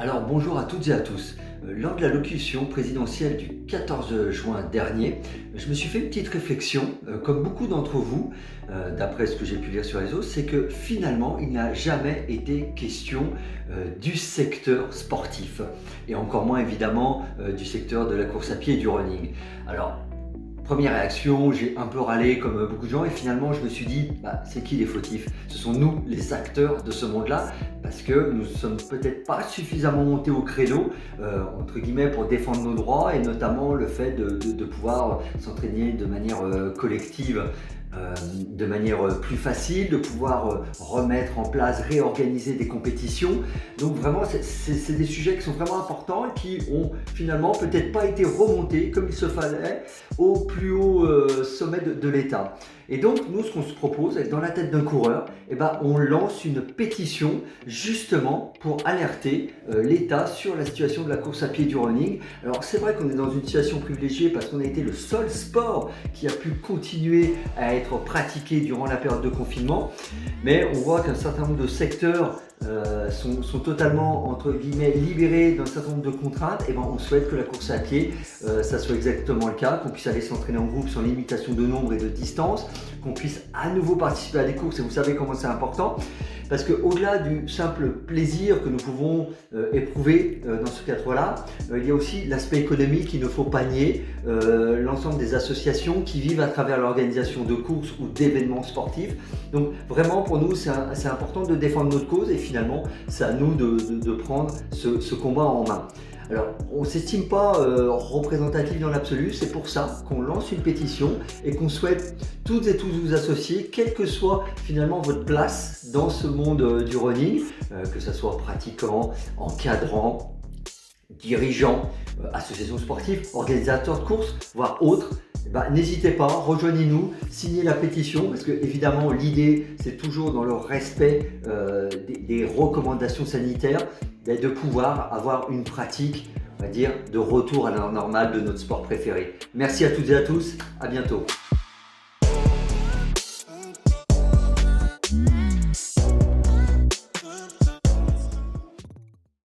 Alors bonjour à toutes et à tous. Lors de l'allocution présidentielle du 14 juin dernier, je me suis fait une petite réflexion, comme beaucoup d'entre vous, d'après ce que j'ai pu lire sur les réseaux, c'est que finalement il n'a jamais été question du secteur sportif, et encore moins évidemment du secteur de la course à pied et du running. Alors, première réaction, j'ai un peu râlé comme beaucoup de gens et finalement je me suis dit, c'est qui les fautifs? Ce sont nous les acteurs de ce monde-là parce que nous ne sommes peut-être pas suffisamment montés au créneau, entre guillemets, pour défendre nos droits et notamment le fait de pouvoir s'entraîner de manière collective, de manière plus facile, de pouvoir remettre en place, réorganiser des compétitions. Donc vraiment, c'est des sujets qui sont vraiment importants et qui ont finalement peut-être pas été remontés comme il se fallait au plus haut sommet de l'État. Et donc nous, ce qu'on se propose, dans la tête d'un coureur, on lance une pétition justement pour alerter l'État sur la situation de la course à pied et du running. Alors c'est vrai qu'on est dans une situation privilégiée parce qu'on a été le seul sport qui a pu continuer à être pratiqué durant la période de confinement, mais on voit qu'un certain nombre de secteurs sont totalement, entre guillemets, libérés d'un certain nombre de contraintes. Et on souhaite que la course à pied, ça soit exactement le cas, qu'on puisse aller s'entraîner en groupe sans limitation de nombre et de distance, qu'on puisse à nouveau participer à des courses, et vous savez comment c'est important, parce qu'au-delà du simple plaisir que nous pouvons éprouver dans ce cadre-là, il y a aussi l'aspect économique qu'il ne faut pas nier, l'ensemble des associations qui vivent à travers l'organisation de courses ou d'événements sportifs. Donc vraiment pour nous c'est important de défendre notre cause et finalement c'est à nous de prendre ce combat en main. Alors, on ne s'estime pas représentatif dans l'absolu, c'est pour ça qu'on lance une pétition et qu'on souhaite toutes et tous vous associer, quelle que soit finalement votre place dans ce monde du running, que ce soit pratiquant, encadrant, dirigeant, association sportive, organisateur de courses, voire autres. N'hésitez pas, rejoignez-nous, signez la pétition parce que évidemment l'idée c'est toujours dans le respect des recommandations sanitaires de pouvoir avoir une pratique, on va dire, de retour à la normale de notre sport préféré. Merci à toutes et à tous, à bientôt.